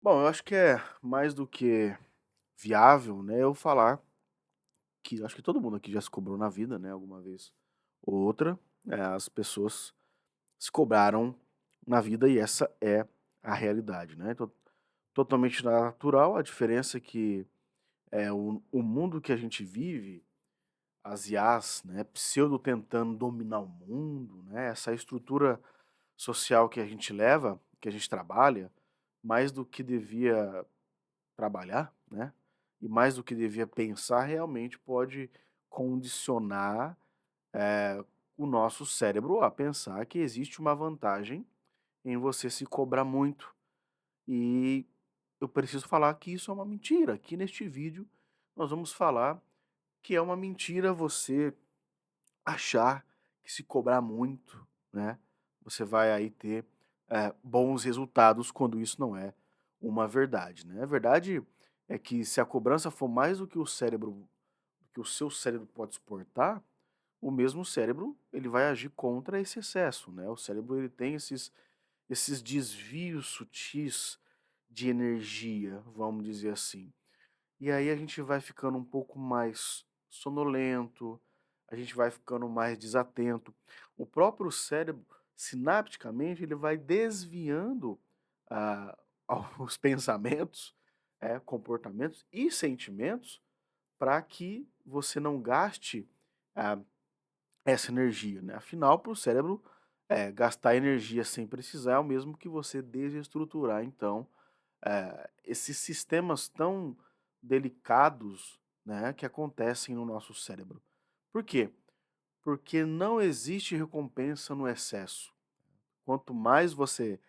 Bom, eu acho que é mais do que viável, né, eu falar que acho que todo mundo aqui já se cobrou na vida, né, alguma vez ou outra, as pessoas se cobraram na vida e essa é a realidade, né, totalmente natural, a diferença é que, o mundo que a gente vive, as IAs, né, pseudo tentando dominar o mundo, né, essa estrutura social que a gente leva, que a gente trabalha, mais do que devia trabalhar, né, e mais do que devia pensar, realmente pode condicionar, o nosso cérebro a pensar que existe uma vantagem em você se cobrar muito. E eu preciso falar que isso é uma mentira. Aqui neste vídeo nós vamos falar que é uma mentira você achar que se cobrar muito, né, você vai aí ter, bons resultados quando isso não é uma verdade, né. A verdade é que se a cobrança for mais do que o seu cérebro pode suportar, o mesmo cérebro, ele vai agir contra esse excesso, né. O cérebro ele tem esses desvios sutis de energia, vamos dizer assim. E aí a gente vai ficando um pouco mais sonolento, a gente vai ficando mais desatento. O próprio cérebro, sinapticamente, ele vai desviando ah, os pensamentos, comportamentos e sentimentos para que você não gaste ah, essa energia, né? Afinal, para o cérebro, gastar energia sem precisar é o mesmo que você desestruturar, então, esses sistemas tão delicados, né, que acontecem no nosso cérebro. Por quê? Porque não existe recompensa no excesso. Quanto mais você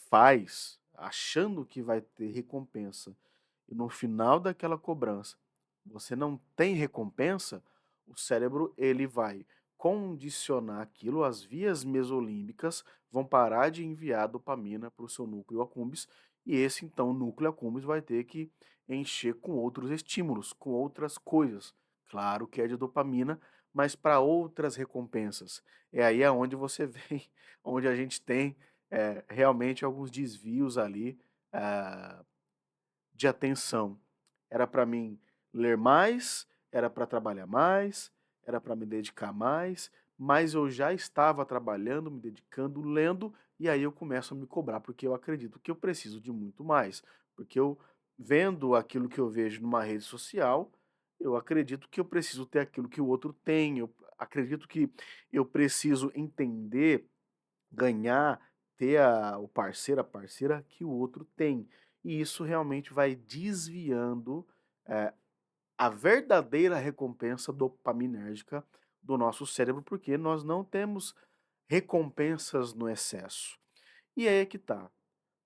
faz achando que vai ter recompensa e no final daquela cobrança você não tem recompensa, o cérebro ele vai condicionar aquilo, as vias mesolímbicas vão parar de enviar dopamina para o seu núcleo accumbens e esse então núcleo accumbens vai ter que encher com outros estímulos, com outras coisas. Claro que é de dopamina, mas para outras recompensas. É aí aonde você vem, onde a gente tem realmente alguns desvios ali, ah, de atenção. Era para mim ler mais, era para trabalhar mais, era para me dedicar mais, mas eu já estava trabalhando, me dedicando, lendo, e aí eu começo a me cobrar, porque eu acredito que eu preciso de muito mais. Porque eu, vendo aquilo que eu vejo numa rede social, eu acredito que eu preciso ter aquilo que o outro tem, eu acredito que eu preciso entender, ganhar, ter o parceiro, a parceira que o outro tem. E isso realmente vai desviando, eh, a verdadeira recompensa dopaminérgica do nosso cérebro, porque nós não temos recompensas no excesso. E aí é que tá,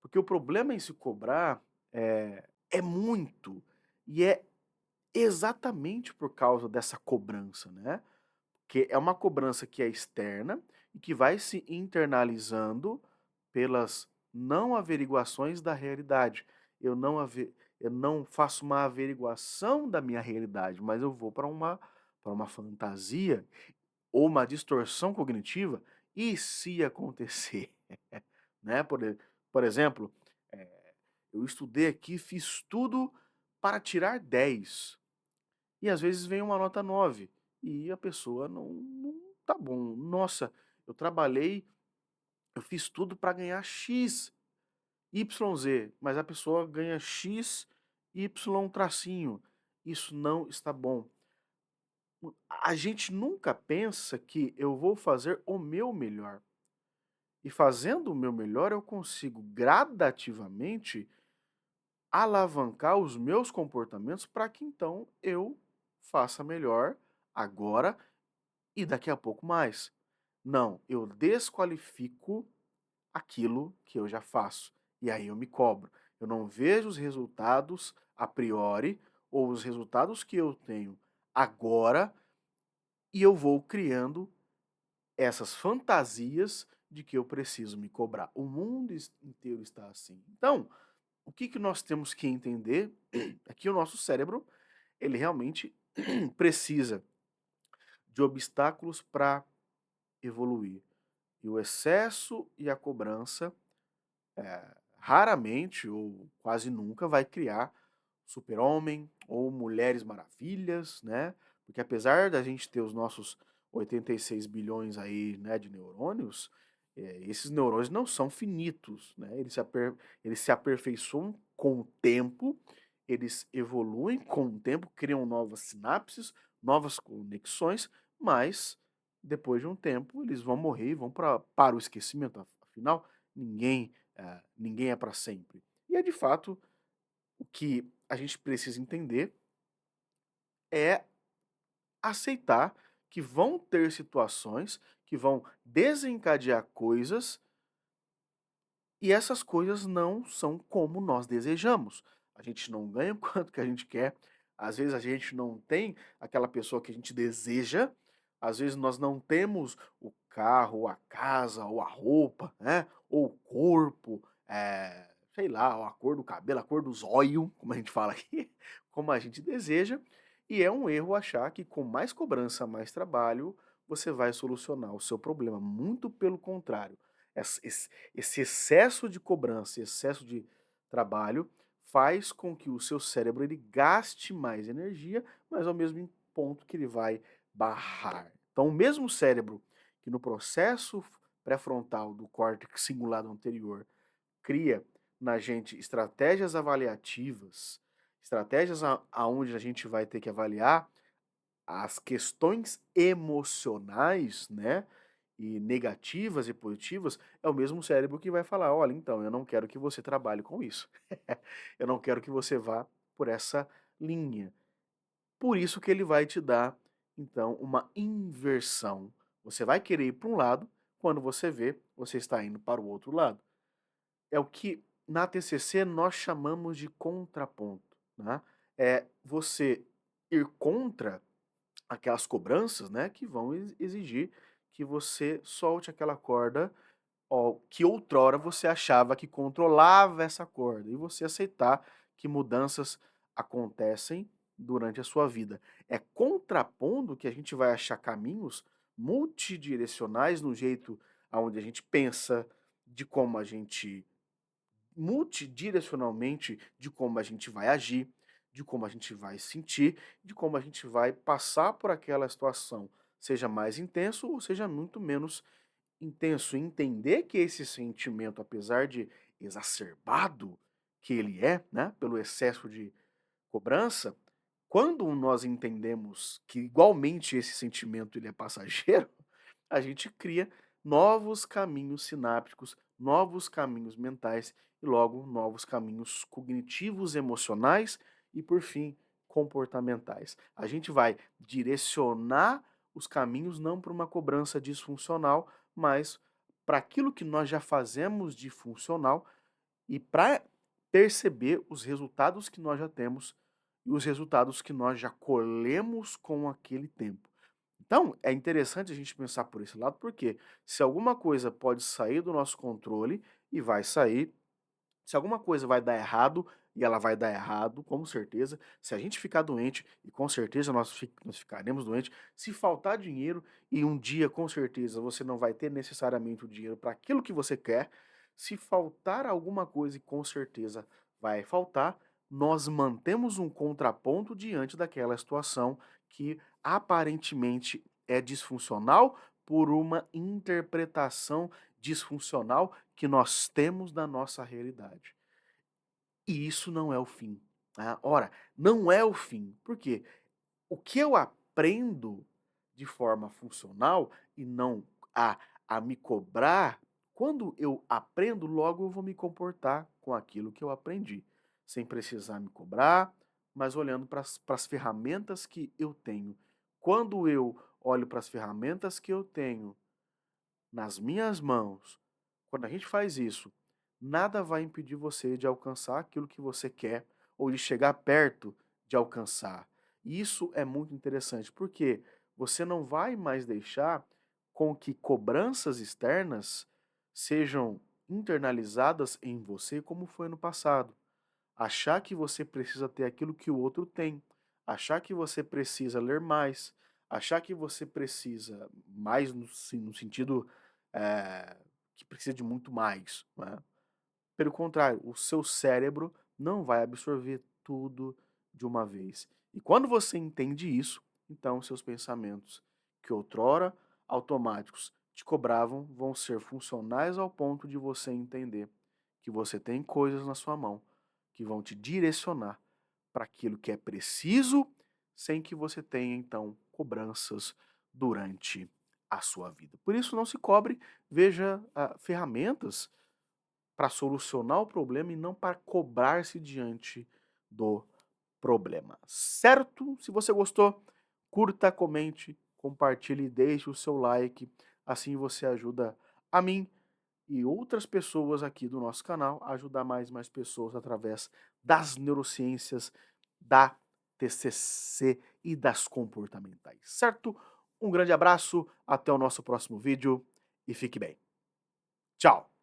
porque o problema em se cobrar, é muito, e é exatamente por causa dessa cobrança, né. Que é uma cobrança que é externa e que vai se internalizando pelas não averiguações da realidade. Eu não faço uma averiguação da minha realidade, mas eu vou para uma fantasia ou uma distorção cognitiva, e se acontecer, né? Por exemplo, eu estudei aqui, fiz tudo para tirar 10 e às vezes vem uma nota 9 e a pessoa não tá bom. Nossa, eu trabalhei, eu fiz tudo para ganhar X, Y, Z, mas a pessoa ganha X, Y tracinho. Isso não está bom. A gente nunca pensa que eu vou fazer o meu melhor. E fazendo o meu melhor, eu consigo gradativamente alavancar os meus comportamentos para que então eu faça melhor agora e daqui a pouco mais. Não, eu desqualifico aquilo que eu já faço. E aí eu me cobro. Eu não vejo os resultados a priori ou os resultados que eu tenho agora e eu vou criando essas fantasias de que eu preciso me cobrar. O mundo inteiro está assim. Então, o que que nós temos que entender é que o nosso cérebro, ele realmente precisa de obstáculos para evoluir. E o excesso e a cobrança, raramente ou quase nunca vai criar Super-Homem ou Mulheres Maravilhas, né? Porque apesar da gente ter os nossos 86 bilhões aí, né, de neurônios, esses neurônios não são finitos, né? Eles se aperfeiçoam com o tempo, eles evoluem com o tempo, criam novas sinapses, novas conexões, mas depois de um tempo eles vão morrer e vão para o esquecimento. Afinal, ninguém é para sempre. E é de fato o que a gente precisa entender é aceitar que vão ter situações que vão desencadear coisas e essas coisas não são como nós desejamos. A gente não ganha o quanto que a gente quer, às vezes a gente não tem aquela pessoa que a gente deseja, às vezes nós não temos o carro, ou a casa, ou a roupa, né? Ou o corpo, sei lá, a cor do cabelo, a cor dos olhos, como a gente fala aqui, como a gente deseja. E é um erro achar que com mais cobrança, mais trabalho, você vai solucionar o seu problema. Muito pelo contrário. Esse excesso de cobrança, excesso de trabalho, faz com que o seu cérebro ele gaste mais energia, mas ao mesmo ponto que ele vai barrar. Então, o mesmo cérebro que no processo pré-frontal do córtex cingulado anterior cria na gente estratégias avaliativas, estratégias aonde a gente vai ter que avaliar as questões emocionais, né? E negativas e positivas, é o mesmo cérebro que vai falar: olha, então, eu não quero que você trabalhe com isso. Eu não quero que você vá por essa linha. Por isso que ele vai te dar, então, uma inversão. Você vai querer ir para um lado, quando você vê, você está indo para o outro lado. É o que na TCC nós chamamos de contraponto, né? É você ir contra aquelas cobranças, né, que vão exigir que você solte aquela corda, ó, que outrora você achava que controlava essa corda, e você aceitar que mudanças acontecem durante a sua vida. É contrapondo que a gente vai achar caminhos multidirecionais no jeito aonde a gente pensa, de como a gente multidirecionalmente de como a gente vai agir, de como a gente vai sentir, de como a gente vai passar por aquela situação, seja mais intenso ou seja muito menos intenso. Entender que esse sentimento, apesar de exacerbado que ele é, né, pelo excesso de cobrança, quando nós entendemos que igualmente esse sentimento ele é passageiro, a gente cria novos caminhos sinápticos, novos caminhos mentais e logo novos caminhos cognitivos, emocionais e por fim comportamentais. A gente vai direcionar os caminhos não para uma cobrança disfuncional, mas para aquilo que nós já fazemos de funcional e para perceber os resultados que nós já temos e os resultados que nós já colhemos com aquele tempo. Então, é interessante a gente pensar por esse lado, porque se alguma coisa pode sair do nosso controle e vai sair, se alguma coisa vai dar errado e ela vai dar errado, com certeza, se a gente ficar doente, e com certeza nós ficaremos doentes, se faltar dinheiro e um dia, com certeza, você não vai ter necessariamente o dinheiro para aquilo que você quer, se faltar alguma coisa e com certeza vai faltar, nós mantemos um contraponto diante daquela situação que aparentemente é disfuncional por uma interpretação disfuncional que nós temos da nossa realidade. E isso não é o fim. Tá? Ora, não é o fim. Por quê? O que eu aprendo de forma funcional e não a, a me cobrar, quando eu aprendo, logo eu vou me comportar com aquilo que eu aprendi, sem precisar me cobrar, mas olhando para as ferramentas que eu tenho. Quando eu olho para as ferramentas que eu tenho nas minhas mãos, quando a gente faz isso, nada vai impedir você de alcançar aquilo que você quer ou de chegar perto de alcançar. Isso é muito interessante, porque você não vai mais deixar com que cobranças externas sejam internalizadas em você como foi no passado. Achar que você precisa ter aquilo que o outro tem, achar que você precisa ler mais, achar que você precisa mais no sentido que precisa de muito mais, né? Pelo contrário, o seu cérebro não vai absorver tudo de uma vez. E quando você entende isso, então seus pensamentos, que outrora automáticos te cobravam, vão ser funcionais ao ponto de você entender que você tem coisas na sua mão que vão te direcionar para aquilo que é preciso, sem que você tenha então cobranças durante a sua vida. Por isso, não se cobre, veja ferramentas para solucionar o problema e não para cobrar-se diante do problema. Certo? Se você gostou, curta, comente, compartilhe e deixe o seu like. Assim você ajuda a mim e outras pessoas aqui do nosso canal a ajudar mais pessoas através das neurociências, da TCC e das comportamentais. Certo? Um grande abraço, até o nosso próximo vídeo e fique bem. Tchau!